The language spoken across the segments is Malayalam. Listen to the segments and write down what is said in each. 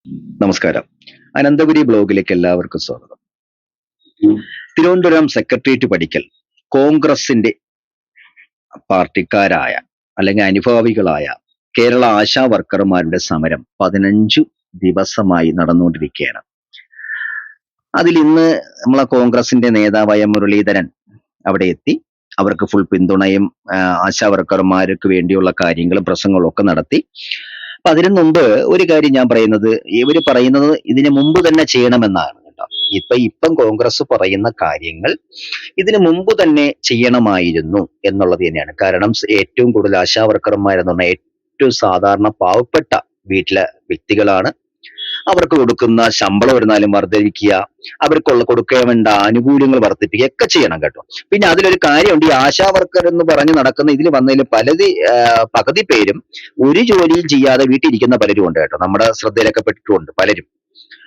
നമസ്കാരം. അനന്തപുരി ബ്ലോഗിലേക്ക് എല്ലാവർക്കും സ്വാഗതം. തിരുവനന്തപുരം സെക്രട്ടേറിയറ്റ് പടിക്കൽ കോൺഗ്രസിന്റെ പാർട്ടിക്കാരായ അല്ലെങ്കിൽ അനുഭാവികളായ കേരള ആശാ വർക്കർമാരുടെ സമരം 15 ദിവസമായി നടന്നുകൊണ്ടിരിക്കുകയാണ്. അതിൽ ഇന്ന് നമ്മളെ കോൺഗ്രസിന്റെ നേതാവായ മുരളീധരൻ അവിടെ എത്തി. അവർക്ക് ഫുൾ പിന്തുണയും ആശാ വർക്കർമാർക്ക് വേണ്ടിയുള്ള കാര്യങ്ങളും പ്രസംഗങ്ങളും ഒക്കെ നടത്തി. അപ്പൊ അതിനു മുമ്പ് ഒരു കാര്യം ഞാൻ പറയുന്നത്, ഇവര് പറയുന്നത് ഇതിനു മുമ്പ് തന്നെ ചെയ്യണമെന്നാണ് കേട്ടോ. ഇപ്പം കോൺഗ്രസ് പറയുന്ന കാര്യങ്ങൾ ഇതിനു മുമ്പ് തന്നെ ചെയ്യണമായിരുന്നു എന്നുള്ളത് തന്നെയാണ്. കാരണം ഏറ്റവും കൂടുതൽ ആശാ വർക്കർമാരെന്ന് പറഞ്ഞാൽ ഏറ്റവും സാധാരണ പാവപ്പെട്ട വീട്ടിലെ വ്യക്തികളാണ്. അവർക്ക് കൊടുക്കുന്ന ശമ്പളം ഒരു നാളും വർദ്ധിപ്പിക്കുക, അവർക്കുള്ള കൊടുക്കേണ്ട ആനുകൂല്യങ്ങൾ വർദ്ധിപ്പിക്കുക ഒക്കെ ചെയ്യണം കേട്ടോ. പിന്നെ അതിലൊരു കാര്യമുണ്ട്, ഈ ആശാ വർക്കർ എന്ന് പറഞ്ഞ് നടക്കുന്ന ഇതിൽ വന്നതിൽ പകുതി പേരും ഒരു ജോലിയും ചെയ്യാതെ വീട്ടിൽ ഇരിക്കുന്ന പലരും ഉണ്ട് കേട്ടോ. നമ്മുടെ ശ്രദ്ധയിലൊക്കെ പെട്ടിട്ടുണ്ട് പലരും.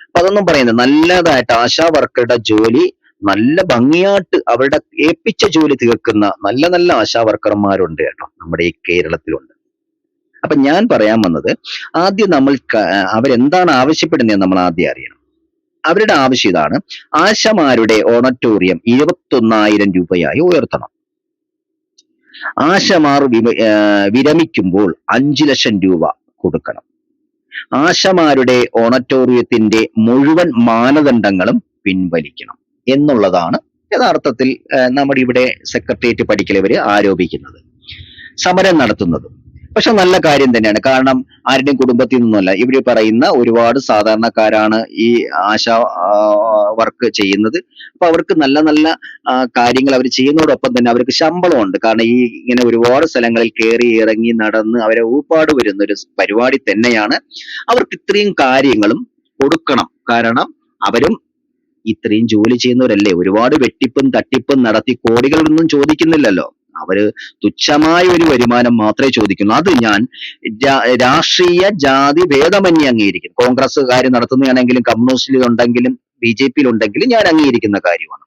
അപ്പൊ അതൊന്നും പറയുന്നത് നല്ലതായിട്ട് ആശാ വർക്കറുടെ ജോലി നല്ല ഭംഗിയായിട്ട് അവരുടെ ഏൽപ്പിച്ച ജോലി തീർക്കുന്ന നല്ല നല്ല ആശാ വർക്കർമാരുണ്ട് കേട്ടോ, നമ്മുടെ ഈ കേരളത്തിലുണ്ട്. അപ്പൊ ഞാൻ പറയാൻ വന്നത്, ആദ്യം നമ്മൾ അവരെന്താണ് ആവശ്യപ്പെടുന്നത് നമ്മൾ ആദ്യം അറിയണം. അവരുടെ ആവശ്യം ഇതാണ്: ആശമാരുടെ ഓണറ്റോറിയം 21,000 രൂപയായി ഉയർത്തണം. ആശമാർ വിരമിക്കുമ്പോൾ 5 ലക്ഷം രൂപ കൊടുക്കണം. ആശമാരുടെ ഓണറ്റോറിയത്തിന്റെ മുഴുവൻ മാനദണ്ഡങ്ങളും പിൻവലിക്കണം എന്നുള്ളതാണ് യഥാർത്ഥത്തിൽ നമ്മുടെ ഇവിടെ സെക്രട്ടേറിയറ്റ് പടിക്കൽ ഇവര് ആരോപിക്കുന്നത്, സമരം നടത്തുന്നത്. പക്ഷെ നല്ല കാര്യം തന്നെയാണ്. കാരണം ആരുടെയും കുടുംബത്തിൽ നിന്നല്ല, ഇവര് പറയുന്ന ഒരുപാട് സാധാരണക്കാരാണ് ഈ ആശാ വർക്ക് ചെയ്യുന്നത്. അപ്പൊ അവർക്ക് നല്ല നല്ല കാര്യങ്ങൾ അവർ ചെയ്യുന്നതോടൊപ്പം തന്നെ അവർക്ക് ശമ്പളമുണ്ട്. കാരണം ഈ ഇങ്ങനെ ഒരുപാട് സ്ഥലങ്ങളിൽ കയറി ഇറങ്ങി നടന്ന് അവരെ ഊപ്പാട് വരുന്ന ഒരു പരിപാടി തന്നെയാണ്. അവർക്ക് ഇത്രയും കാര്യങ്ങളും കൊടുക്കണം. കാരണം അവരും ഇത്രയും ജോലി ചെയ്യുന്നവരല്ലേ. ഒരുപാട് വെട്ടിപ്പും തട്ടിപ്പും നടത്തി കോടികളൊന്നും ചോദിക്കുന്നില്ലല്ലോ. അവര് തുച്ഛമായ ഒരു വരുമാനം മാത്രമേ ചോദിക്കുന്നു. അത് ഞാൻ രാഷ്ട്രീയ ജാതി ഭേദമന്യേ അംഗീകരിക്കും. കോൺഗ്രസ്സുകാർ നടത്തുന്നതാണെങ്കിലും കമ്മ്യൂണിസ്റ്റിൽ ഉണ്ടെങ്കിലും ബി ജെ പിയിൽ ഉണ്ടെങ്കിലും ഞാൻ അംഗീകരിക്കുന്ന കാര്യമാണ്.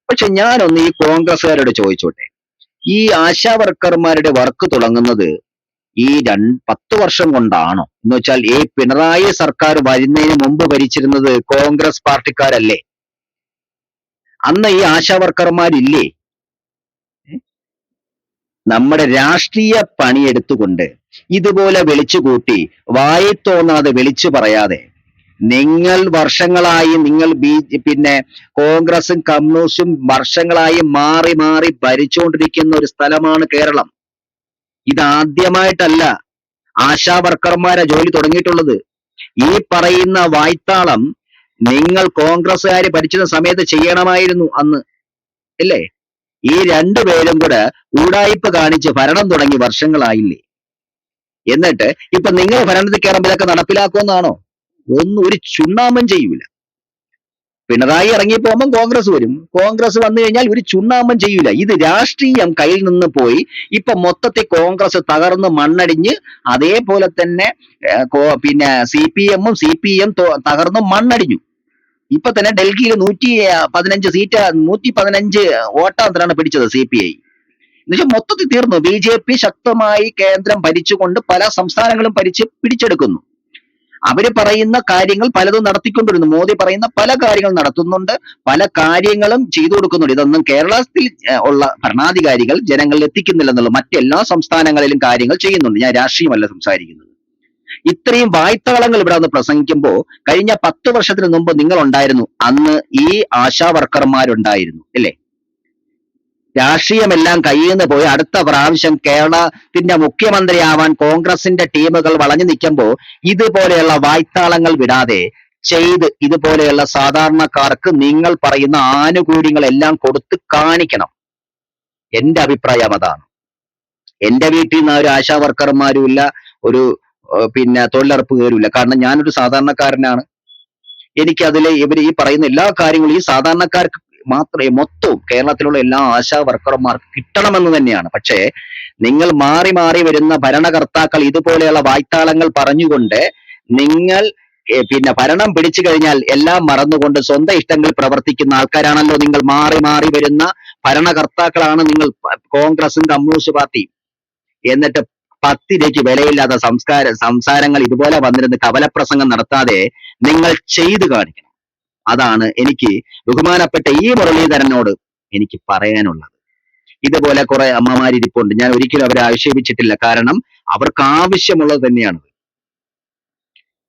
പക്ഷെ ഞാനൊന്ന് ഈ കോൺഗ്രസ്സുകാരോട് ചോദിച്ചോട്ടെ, ഈ ആശാ വർക്കർമാരുടെ വർക്ക് തുടങ്ങുന്നത് ഈ 10 വർഷം കൊണ്ടാണോ? എന്ന് വെച്ചാൽ ഈ പിണറായി സർക്കാർ വരുന്നതിന് മുമ്പ് ഭരിച്ചിരുന്നത് കോൺഗ്രസ് പാർട്ടിക്കാരല്ലേ? അന്ന് ഈ ആശാ വർക്കർമാരില്ലേ? നമ്മുടെ രാഷ്ട്രീയ പണിയെടുത്തുകൊണ്ട് ഇതുപോലെ വിളിച്ചുകൂട്ടി വായി തോന്നാതെ വിളിച്ചു പറയാതെ, നിങ്ങൾ വർഷങ്ങളായി പിന്നെ കോൺഗ്രസും കമ്മ്യൂണിസ്റ്റും വർഷങ്ങളായി മാറി മാറി ഭരിച്ചുകൊണ്ടിരിക്കുന്ന ഒരു സ്ഥലമാണ് കേരളം. ഇതാദ്യമായിട്ടല്ല ആശാ വർക്കർമാരെ ജോലി തുടങ്ങിയിട്ടുള്ളത്. ഈ പറയുന്ന വായ്ത്താളം നിങ്ങൾ കോൺഗ്രസ്സുകാര് ഭരിച്ചിരുന്ന സമയത്ത് ചെയ്യണമായിരുന്നു അന്ന്, അല്ലേ? ഈ രണ്ടുപേരും കൂടെ ഊടായിപ്പ് കാണിച്ച് ഭരണം തുടങ്ങി വർഷങ്ങളായില്ലേ? എന്നിട്ട് ഇപ്പൊ നിങ്ങൾ ഭരണത്തിൽ കയറുമ്പോൾ ഇതൊക്കെ നടപ്പിലാക്കുമെന്നാണോ? ഒരു ചുണ്ണാമ്പും ചെയ്യൂല. പിണറായി ഇറങ്ങിപ്പോകുമ്പോൾ കോൺഗ്രസ് വരും, കോൺഗ്രസ് വന്നു കഴിഞ്ഞാൽ ഒരു ചുണ്ണാമ്പും ചെയ്യൂല. ഇത് രാഷ്ട്രീയം കയ്യിൽ നിന്ന് പോയി ഇപ്പൊ മൊത്തത്തിൽ കോൺഗ്രസ് തകർന്ന് മണ്ണടിഞ്ഞ്, അതേപോലെ തന്നെ പിന്നെ CPM തകർന്ന് മണ്ണടിഞ്ഞു. ഇപ്പൊ തന്നെ ഡൽഹിയിൽ 115 സീറ്റ് 115 വോട്ടാന്തരാണ് പിടിച്ചത് CPI. എന്നുവെച്ചാൽ മൊത്തത്തിൽ തീർന്നു. BJP ശക്തമായി കേന്ദ്രം ഭരിച്ചുകൊണ്ട് പല സംസ്ഥാനങ്ങളും പിടിച്ചെടുക്കുന്നു. അവര് പറയുന്ന കാര്യങ്ങൾ പലതും നടത്തിക്കൊണ്ടിരുന്നു. മോദി പറയുന്ന പല കാര്യങ്ങൾ നടത്തുന്നുണ്ട്, പല കാര്യങ്ങളും ചെയ്തു കൊടുക്കുന്നുണ്ട്. ഇതൊന്നും കേരളത്തിൽ ഉള്ള ഭരണാധികാരികൾ ജനങ്ങളിൽ എത്തിക്കുന്നില്ലെന്നുള്ളൂ. മറ്റെല്ലാ സംസ്ഥാനങ്ങളിലും കാര്യങ്ങൾ ചെയ്യുന്നുണ്ട്. ഞാൻ രാഷ്ട്രീയമല്ല സംസാരിക്കുന്നത്. ഇത്രയും വായ്ത്താളങ്ങൾ ഇവിടെ വന്ന് പ്രസംഗിക്കുമ്പോൾ കഴിഞ്ഞ 10 വർഷത്തിന് മുമ്പ് നിങ്ങൾ ഉണ്ടായിരുന്നു, അന്ന് ഈ ആശാ വർക്കർമാരുണ്ടായിരുന്നു, അല്ലേ? രാഷ്ട്രീയമെല്ലാം കയ്യിൽ നിന്ന് പോയി അടുത്ത പ്രാവശ്യം കേരളത്തിന്റെ മുഖ്യമന്ത്രിയാവാൻ കോൺഗ്രസിന്റെ ടീമുകൾ വളഞ്ഞു നിൽക്കുമ്പോൾ ഇതുപോലെയുള്ള വായ്ത്താളങ്ങൾ വിടാതെ ചെയ്ത് ഇതുപോലെയുള്ള സാധാരണക്കാർക്ക് നിങ്ങൾ പറയുന്ന ആനുകൂല്യങ്ങളെല്ലാം കൊടുത്ത് കാണിക്കണം. എന്റെ അഭിപ്രായം അതാണ്. എന്റെ വീട്ടിൽ നിന്ന് ഒരു ആശാ വർക്കർമാരും ഇല്ല, ഒരു പിന്നെ തൊഴിലുറപ്പുകാരുമില്ല. കാരണം ഞാനൊരു സാധാരണക്കാരനാണ്. എനിക്ക് അതിലെ ഇവർ ഈ പറയുന്ന എല്ലാ കാര്യങ്ങളും ഈ സാധാരണക്കാർക്ക് മാത്രമേ, മൊത്തവും കേരളത്തിലുള്ള എല്ലാ ആശാ വർക്കർമാർക്ക് കിട്ടണമെന്ന് തന്നെയാണ്. പക്ഷേ നിങ്ങൾ മാറി മാറി വരുന്ന ഭരണകർത്താക്കൾ ഇതുപോലെയുള്ള വായ്ത്താളങ്ങൾ പറഞ്ഞുകൊണ്ട് നിങ്ങൾ പിന്നെ ഭരണം പിടിച്ചു കഴിഞ്ഞാൽ എല്ലാം മറന്നുകൊണ്ട് സ്വന്തം ഇഷ്ടങ്ങൾ പ്രവർത്തിക്കുന്ന ആൾക്കാരാണല്ലോ നിങ്ങൾ. മാറി മാറി വരുന്ന ഭരണകർത്താക്കളാണ് നിങ്ങൾ, കോൺഗ്രസും കമ്മ്യൂണിസ്റ്റ് പാർട്ടിയും. എന്നിട്ട് 10 രൂപയ്ക്ക് വിലയില്ലാത്ത സംസാരങ്ങൾ ഇതുപോലെ വന്നിരുന്ന് കവലപ്രസംഗം നടത്താതെ നിങ്ങൾ ചെയ്തു കാണിക്കണം. അതാണ് എനിക്ക് ബഹുമാനപ്പെട്ട ഈ മുരളീധരനോട് എനിക്ക് പറയാനുള്ളത്. ഇതുപോലെ കുറെ അമ്മമാരിരിപ്പുണ്ട്. ഞാൻ ഒരിക്കലും അവരെ ആക്ഷേപിച്ചിട്ടില്ല. കാരണം അവർക്ക് ആവശ്യമുള്ളത് തന്നെയാണ്.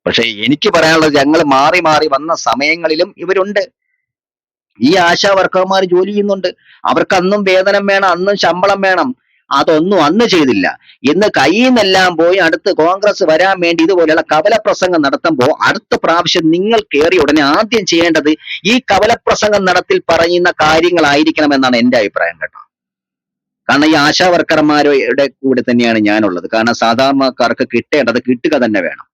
പക്ഷെ എനിക്ക് പറയാനുള്ളത്, ഞങ്ങൾ മാറി മാറി വന്ന സമയങ്ങളിലും ഇവരുണ്ട്. ഈ ആശാ വർക്കർമാർ ജോലി ചെയ്യുന്നുണ്ട്. അവർക്ക് അന്നും വേതനം വേണം, അന്നും ശമ്പളം വേണം. അതൊന്നും അന്ന് ചെയ്തില്ല. ഇന്ന് കയ്യിൽ നിന്നെല്ലാം പോയി അടുത്ത് കോൺഗ്രസ് വരാൻ വേണ്ടി ഇതുപോലെയുള്ള കവലപ്രസംഗം നടത്തുമ്പോൾ അടുത്ത പ്രാവശ്യം നിങ്ങൾ കയറിയ ഉടനെ ആദ്യം ചെയ്യേണ്ടത് ഈ കവലപ്രസംഗം നടത്തിൽ പറയുന്ന കാര്യങ്ങളായിരിക്കണം എന്നാണ് എന്റെ അഭിപ്രായം കേട്ടോ. കാരണം ഈ ആശാ വർക്കർമാരുടെ കൂടെ തന്നെയാണ് ഞാനുള്ളത്. കാരണം സാധാരണക്കാർക്ക് കിട്ടേണ്ടത് കിട്ടുക തന്നെ വേണം.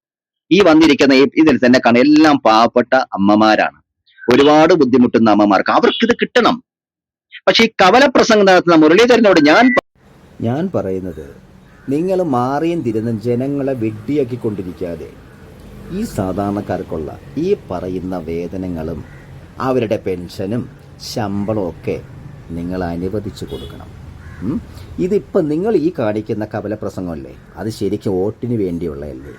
ഈ വന്നിരിക്കുന്ന ഇതിൽ തന്നെ കാണാം, എല്ലാം പാവപ്പെട്ട അമ്മമാരാണ്, ഒരുപാട് ബുദ്ധിമുട്ടുന്ന അമ്മമാർക്ക് അവർക്കിത് കിട്ടണം. പക്ഷെ ഈ കവലപ്രസംഗം നടത്തുന്ന മുരളീധരനോട് ഞാൻ പറയുന്നത്, നിങ്ങൾ മാറിയും തിരുന്നും ജനങ്ങളെ വെട്ടിയാക്കിക്കൊണ്ടിരിക്കാതെ ഈ സാധാരണക്കാർക്കുള്ള ഈ പറയുന്ന വേതനങ്ങളും അവരുടെ പെൻഷനും ശമ്പളവും ഒക്കെ നിങ്ങൾ അനുവദിച്ചു കൊടുക്കണം. ഇതിപ്പോൾ നിങ്ങൾ ഈ കാണിക്കുന്ന കവലപ്രസംഗമല്ലേ, അത് ശരിക്കും വോട്ടിന് വേണ്ടിയുള്ളതല്ലേ?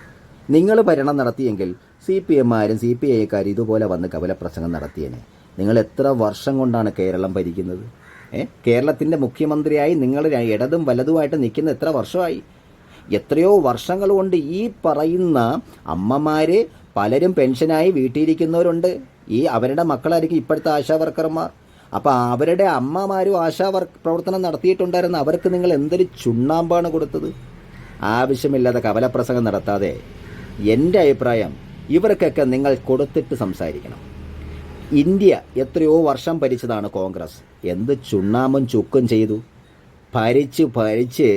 നിങ്ങൾ ഭരണം നടത്തിയെങ്കിൽ CPM-മാരും CPI-ക്കാരും ഇതുപോലെ വന്ന് കവലപ്രസംഗം നടത്തിയേനെ. നിങ്ങൾ എത്ര വർഷം കൊണ്ടാണ് കേരളം ഭരിക്കുന്നത്? കേരളത്തിൻ്റെ മുഖ്യമന്ത്രിയായി നിങ്ങൾ ഇടതും വലതുമായിട്ട് നിൽക്കുന്ന എത്ര വർഷമായി? എത്രയോ വർഷങ്ങൾ കൊണ്ട് ഈ പറയുന്ന അമ്മമാർ പലരും പെൻഷനായി വീട്ടിലിരിക്കുന്നവരുണ്ട്. അവരുടെ മക്കളായിരിക്കും ഇപ്പോഴത്തെ ആശാ വർക്കർമാർ. അപ്പോൾ അവരുടെ അമ്മമാരും ആശാ പ്രവർത്തനം നടത്തിയിട്ടുണ്ടായിരുന്നു. അവർക്ക് നിങ്ങൾ എന്തൊരു ചുണ്ണാമ്പാണ് കൊടുത്തത്? ആവശ്യമില്ലാതെ കവലപ്രസംഗം നടത്താതെ എൻ്റെ അഭിപ്രായം ഇവർക്കൊക്കെ നിങ്ങൾ കൊടുത്തിട്ട് സംസാരിക്കണം. ഇന്ത്യ എത്രയോ വർഷം ഭരിച്ചതാണ് കോൺഗ്രസ്. എന്ത് ചുണ്ണാമ്പും ചുക്കും ചെയ്തു? ഭരിച്ച്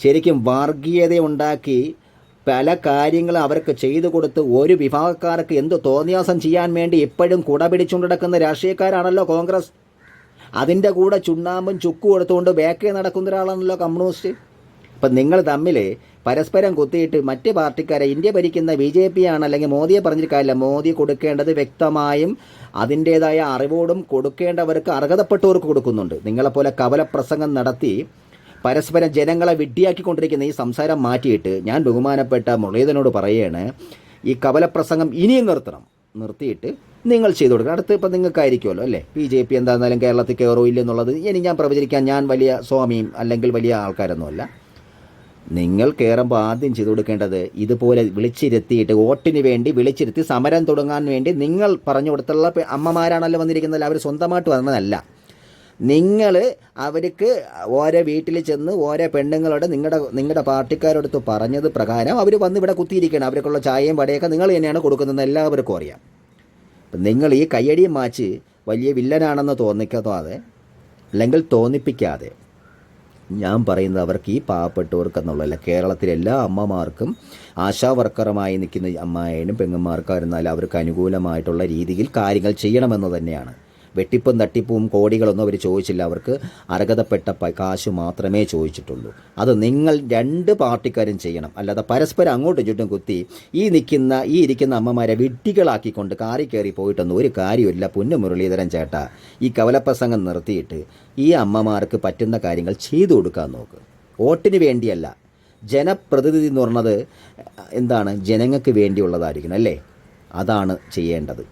ശരിക്കും വർഗീയതയുണ്ടാക്കി പല കാര്യങ്ങളും അവർക്ക് ചെയ്തു കൊടുത്ത് ഒരു വിഭാഗക്കാർക്ക് എന്ത് തോന്നിയാസം ചെയ്യാൻ വേണ്ടി ഇപ്പോഴും കുട പിടിച്ചുകൊണ്ട് നടക്കുന്ന രാഷ്ട്രീയക്കാരാണല്ലോ കോൺഗ്രസ്. അതിൻ്റെ കൂടെ ചുണ്ണാമ്പും ചുക്കും കൊടുത്തുകൊണ്ട് ബാക്കേ നടക്കുന്ന ഒരാളാണല്ലോ കമ്മ്യൂണിസ്റ്റ്. ഇപ്പം നിങ്ങൾ തമ്മിൽ പരസ്പരം കുത്തിയിട്ട് മറ്റ് പാർട്ടിക്കാരെ, ഇന്ത്യ ഭരിക്കുന്ന BJP ആണ് അല്ലെങ്കിൽ മോദിയെ പറഞ്ഞിട്ട് കാര്യമില്ല. മോദി കൊടുക്കേണ്ടത് വ്യക്തമായും അതിൻ്റേതായ അറിവോടും കൊടുക്കേണ്ടവർക്ക് അർഹതപ്പെട്ടവർക്ക് കൊടുക്കുന്നുണ്ട്. നിങ്ങളെപ്പോലെ കവലപ്രസംഗം നടത്തി പരസ്പരം ജനങ്ങളെ വിഡ്ഢിയാക്കിക്കൊണ്ടിരിക്കുന്ന ഈ സംസാരം മാറ്റിയിട്ട് ഞാൻ ബഹുമാനപ്പെട്ട മുരളീധരനോട് പറയുകയാണ്, ഈ കവലപ്രസംഗം ഇനിയും നിർത്തിയിട്ട് നിങ്ങൾ ചെയ്തു കൊടുക്കണം. അടുത്ത് ഇപ്പം നിങ്ങൾക്കായിരിക്കുമല്ലോ അല്ലേ BJP എന്തായിരുന്നാലും കേരളത്തിൽ കയറോ ഇല്ലെന്നുള്ളത് ഞാൻ പ്രവചിക്കാൻ ഞാൻ വലിയ സ്വാമിയും അല്ലെങ്കിൽ വലിയ ആൾക്കാരൊന്നുമല്ല. നിങ്ങൾ കയറുമ്പോൾ ആദ്യം ചെയ്തു കൊടുക്കേണ്ടത് ഇതുപോലെ വിളിച്ചിരുത്തിയിട്ട് വോട്ടിന് വേണ്ടി വിളിച്ചിരുത്തി സമരം തുടങ്ങാൻ വേണ്ടി നിങ്ങൾ പറഞ്ഞു കൊടുത്തുള്ള അമ്മമാരാണല്ലോ വന്നിരിക്കുന്നത്. അവർ സ്വന്തമായിട്ട് വന്നതല്ല. നിങ്ങൾ അവർക്ക് ഓരോ വീട്ടിൽ ചെന്ന് ഓരോ പെണ്ണുങ്ങളോട് നിങ്ങളുടെ പാർട്ടിക്കാരോടത്ത് പറഞ്ഞത് പ്രകാരം അവർ വന്ന് ഇവിടെ കുത്തിയിരിക്കണം. അവർക്കുള്ള ചായയും വടയൊക്കെ നിങ്ങൾ തന്നെയാണ് കൊടുക്കുന്നതെന്ന് എല്ലാവർക്കും അറിയാം. അപ്പം നിങ്ങൾ ഈ കയ്യടിയും മാച്ച് വലിയ വില്ലനാണെന്ന് തോന്നിക്കാതെ അല്ലെങ്കിൽ തോന്നിപ്പിക്കാതെ ഞാൻ പറയുന്നത് അവർക്ക് ഈ പാവപ്പെട്ടവർക്കെന്നുള്ളതല്ല, കേരളത്തിലെ എല്ലാ അമ്മമാർക്കും ആശാ വർക്കറുമായി നിൽക്കുന്ന അമ്മായനും പെങ്ങന്മാർക്കായിരുന്നാലും അവർക്ക് അനുകൂലമായിട്ടുള്ള രീതിയിൽ കാര്യങ്ങൾ ചെയ്യണമെന്ന് തന്നെയാണ്. വെട്ടിപ്പും തട്ടിപ്പും കോടികളൊന്നും അവർ ചോദിച്ചില്ല. അവർക്ക് അർഹതപ്പെട്ട കാശ് മാത്രമേ ചോദിച്ചിട്ടുള്ളൂ. അത് നിങ്ങൾ രണ്ട് പാർട്ടിക്കാരും ചെയ്യണം. അല്ലാതെ പരസ്പരം അങ്ങോട്ടും ചുറ്റും കുത്തി ഈ ഇരിക്കുന്ന അമ്മമാരെ വിഡ്ഢികളാക്കിക്കൊണ്ട് കാറി കയറി പോയിട്ടൊന്നും ഒരു കാര്യമില്ല. പൊന്നു മുരളീധരൻ ചേട്ടാ, ഈ കവലപ്രസംഗം നിർത്തിയിട്ട് ഈ അമ്മമാർക്ക് പറ്റുന്ന കാര്യങ്ങൾ ചെയ്തു കൊടുക്കാൻ നോക്ക്. വോട്ടിന് വേണ്ടിയല്ല. ജനപ്രതിനിധി എന്ന് പറഞ്ഞത് എന്താണ്? ജനങ്ങൾക്ക് വേണ്ടിയുള്ളതായിരിക്കണം അല്ലേ? അതാണ് ചെയ്യേണ്ടത്.